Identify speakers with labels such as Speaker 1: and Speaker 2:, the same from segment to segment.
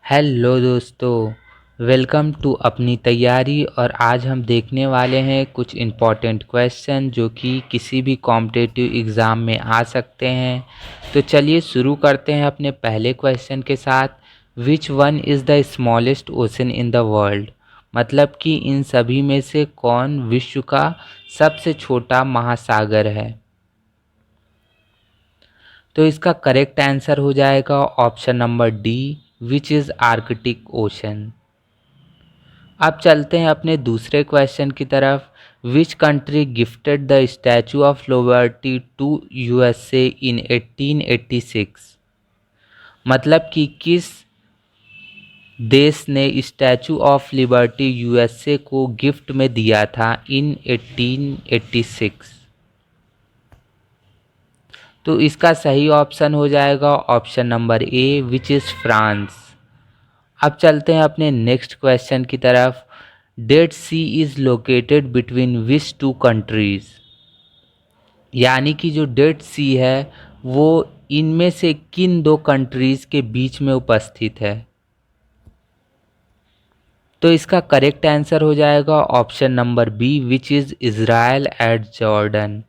Speaker 1: Hello दोस्तों, welcome to अपनी तैयारी। और आज हम देखने वाले हैं कुछ इम्पॉर्टेंट क्वेश्चन जो कि किसी भी कॉम्पिटिटिव एग्ज़ाम में आ सकते हैं। तो चलिए शुरू करते हैं अपने पहले क्वेश्चन के साथ। विच one is the smallest ocean in the world? मतलब कि इन सभी में से कौन विश्व का सबसे छोटा महासागर है? तो इसका करेक्ट आंसर हो जाएगा option number D, which is Arctic Ocean. अब चलते हैं अपने दूसरे क्वेश्चन की तरफ। Which country gifted the Statue of Liberty to USA in 1886? मतलब कि किस देश ने स्टैचू ऑफ लिबर्टी यूएसए को गिफ्ट में दिया था इन 1886? तो इसका सही ऑप्शन हो जाएगा option number A, which is France. अब चलते हैं अपने नेक्स्ट क्वेश्चन की तरफ। Dead Sea is located between which two countries? यानी कि जो डेड सी है वो इनमें से किन दो कंट्रीज के बीच में उपस्थित है? तो इसका करेक्ट आंसर हो जाएगा option number B, which is Israel and Jordan.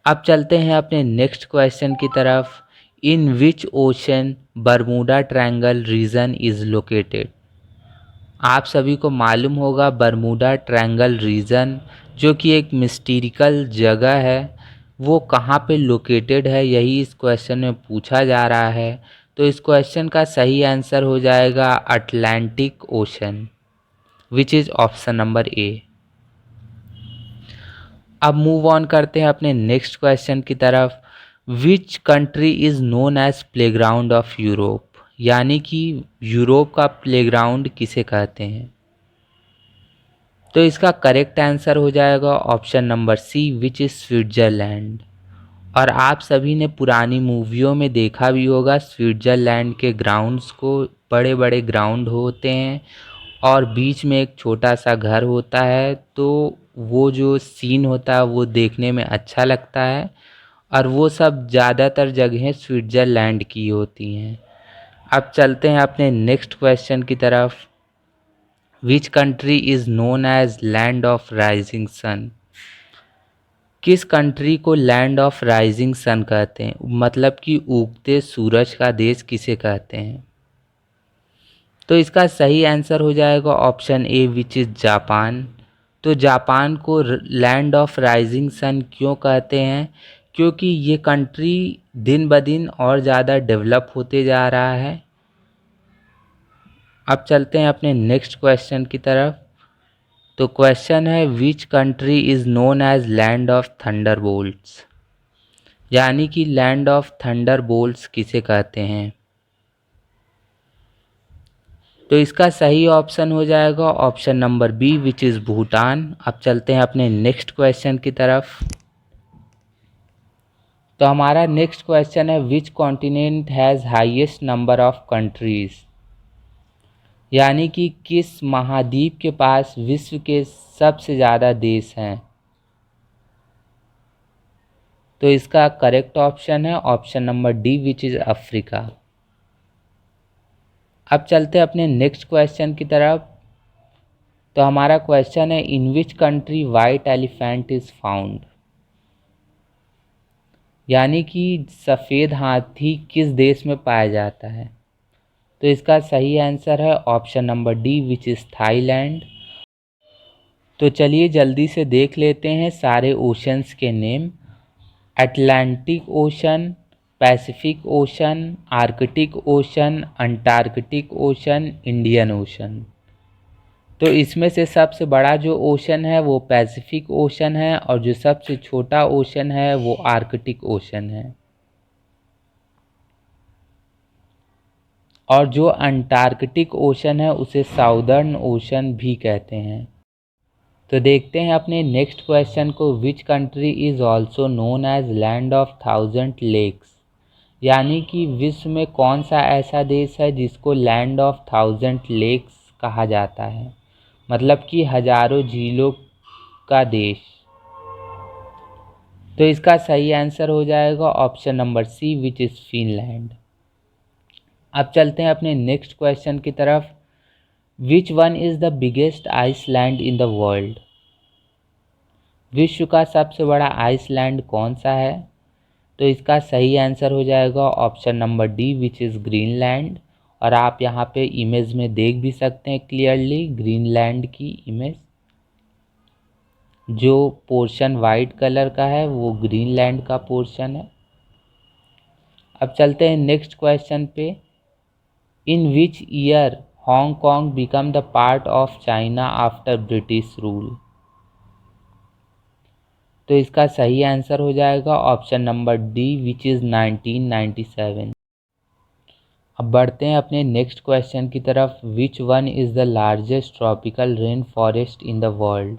Speaker 1: अब चलते हैं अपने नेक्स्ट क्वेश्चन की तरफ। In which ocean Bermuda Triangle region is located? आप सभी को मालूम होगा बरमूडा ट्रायंगल रीजन जो कि एक मिस्टीरिकल जगह है, वो कहाँ पे लोकेटेड है, यही इस क्वेश्चन में पूछा जा रहा है। तो इस क्वेश्चन का सही आंसर हो जाएगा Atlantic ocean, which is option number ए। अब मूव ऑन करते हैं अपने नेक्स्ट क्वेश्चन की तरफ। Which country is known as playground of Europe? यानी कि यूरोप का प्लेग्राउंड किसे कहते हैं? तो इसका करेक्ट आंसर हो जाएगा option number C, which is Switzerland. और आप सभी ने पुरानी मूवियों में देखा भी होगा स्विट्ज़रलैंड के ग्राउंड्स को, बड़े बड़े ग्राउंड होते हैं और बीच में एक छोटा सा घर होता है। तो वो जो सीन होता है वो देखने में अच्छा लगता है और वो सब ज़्यादातर जगहें स्विट्ज़रलैंड की होती हैं। अब चलते हैं अपने नेक्स्ट क्वेश्चन की तरफ। Which country is known as land of rising sun? किस कंट्री को लैंड ऑफ राइजिंग सन कहते हैं? मतलब कि उगते सूरज का देश किसे कहते हैं? तो इसका सही आंसर हो जाएगा option A, which is Japan. तो जापान को लैंड ऑफ राइजिंग सन क्यों कहते हैं? क्योंकि ये कंट्री दिन ब दिन और ज़्यादा डेवलप होते जा रहा है। अब चलते हैं अपने नेक्स्ट क्वेश्चन की तरफ। तो क्वेश्चन है, which country is known as land of thunderbolts? यानी कि लैंड ऑफ थंडर बोल्ट्स किसे कहते हैं? तो इसका सही ऑप्शन हो जाएगा option number B, which is Bhutan. अब चलते हैं अपने नेक्स्ट क्वेश्चन की तरफ। तो हमारा नेक्स्ट क्वेश्चन है, which continent has highest number of countries? यानी कि किस महाद्वीप के पास विश्व के सबसे ज़्यादा देश हैं? तो इसका करेक्ट ऑप्शन है option number D, which is Africa. अब चलते हैं अपने नेक्स्ट क्वेश्चन की तरफ। तो हमारा क्वेश्चन है, in which country white elephant is found? यानी कि सफ़ेद हाथी किस देश में पाया जाता है? तो इसका सही आंसर है option number D, which is Thailand. तो चलिए जल्दी से देख लेते हैं सारे ओशंस के name. Atlantic ocean, Pacific ocean, Arctic ocean, Antarctic ocean, Indian ocean. तो इसमें से सबसे बड़ा जो ओशन है वो पैसिफिक ओशन है और जो सबसे छोटा ओशन है वो आर्कटिक ओशन है। और जो अंटार्कटिक ओशन है उसे साउदर्न ओशन भी कहते हैं। तो देखते हैं अपने नेक्स्ट क्वेश्चन को। Which country is also known as land of thousand lakes? यानी कि विश्व में कौन सा ऐसा देश है जिसको लैंड ऑफ थाउजेंड लेक्स कहा जाता है? मतलब कि हजारों झीलों का देश। तो इसका सही आंसर हो जाएगा option number C, which is Finland. अब चलते हैं अपने नेक्स्ट क्वेश्चन की तरफ। Which one is the biggest island in the world? विश्व का सबसे बड़ा आइसलैंड कौन सा है? तो इसका सही आंसर हो जाएगा option number D, which is Greenland. और आप यहाँ पे इमेज में देख भी सकते हैं क्लियरली ग्रीनलैंड की इमेज। जो पोर्शन वाइट कलर का है वो ग्रीनलैंड का पोर्शन है। अब चलते हैं नेक्स्ट क्वेश्चन पे। In which year Hong Kong become the part of China after British rule? तो इसका सही आंसर हो जाएगा option number D, which is 1997। अब बढ़ते हैं अपने नेक्स्ट क्वेश्चन की तरफ। Which one is the largest tropical rain forest in the world?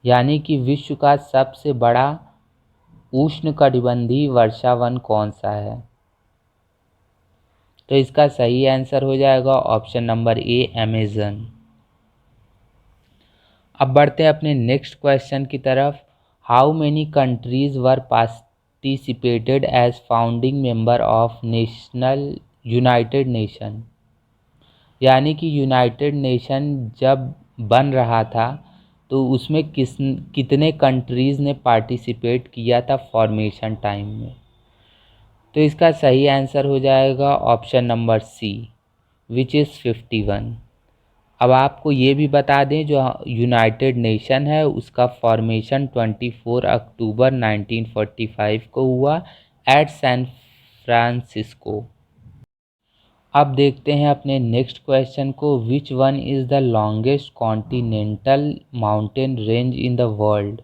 Speaker 1: यानी कि विश्व का सबसे बड़ा उष्णकटिबंधीय वर्षा वन कौन सा है? तो इसका सही आंसर हो जाएगा ऑप्शन नंबर ए, अमेज़न। अब बढ़ते हैं अपने नेक्स्ट क्वेश्चन की तरफ। How many countries were participated as founding member of national united nation? यानी कि यूनाइटेड नेशन जब बन रहा था तो उसमें कितने कंट्रीज़ ने पार्टिसिपेट किया था फॉर्मेशन टाइम में? तो इसका सही आंसर हो जाएगा option number C, which is 51। अब आपको ये भी बता दें जो यूनाइटेड नेशन है उसका फॉर्मेशन 24 अक्टूबर 1945 को हुआ एट सैन फ्रांसिस्को। अब देखते हैं अपने नेक्स्ट क्वेश्चन को। विच one is the longest continental mountain range in the world?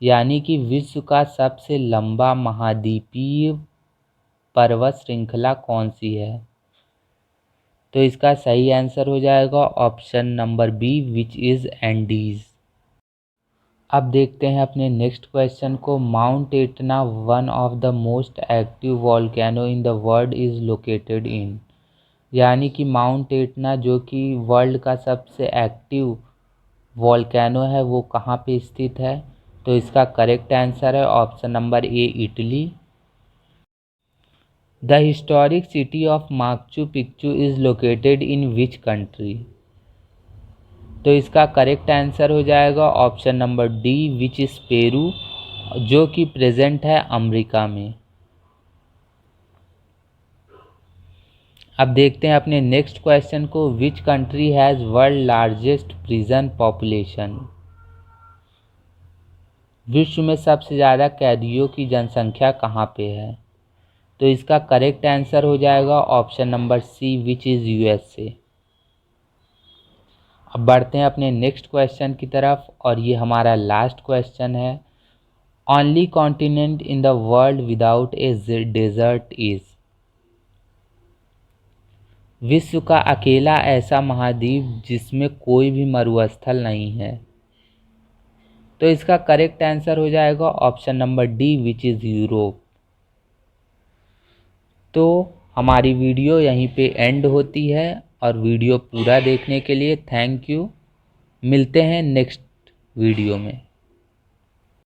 Speaker 1: यानी कि विश्व का सबसे लंबा महाद्वीपीय पर्वत श्रृंखला कौन सी है? तो इसका सही आंसर हो जाएगा option number B, which is Andes. अब देखते हैं अपने नेक्स्ट क्वेश्चन को। Mount Etna, one of the most active volcano in the world, is located in? यानी कि माउंट एटना जो कि वर्ल्ड का सबसे एक्टिव वॉल्केनो है वो कहाँ पे स्थित है? तो इसका करेक्ट आंसर है option number A, Italy. The historic city of Machu Picchu is located in which country? तो इसका करेक्ट आंसर हो जाएगा option number D, which is Peru, जो कि प्रेजेंट है अमेरिका में। अब देखते हैं अपने नेक्स्ट क्वेश्चन को। Which country has world largest prison population? विश्व में सबसे ज़्यादा कैदियों की जनसंख्या कहाँ पे है? तो इसका करेक्ट आंसर हो जाएगा option number C, which is USA. अब बढ़ते हैं अपने नेक्स्ट क्वेश्चन की तरफ और ये हमारा लास्ट क्वेश्चन है। Only continent in the world without a desert is? विश्व का अकेला ऐसा महाद्वीप जिसमें कोई भी मरुस्थल नहीं है? तो इसका करेक्ट आंसर हो जाएगा option number D, which is Europe. तो हमारी वीडियो यहीं पे एंड होती है और वीडियो पूरा देखने के लिए थैंक यू। मिलते हैं नेक्स्ट वीडियो में।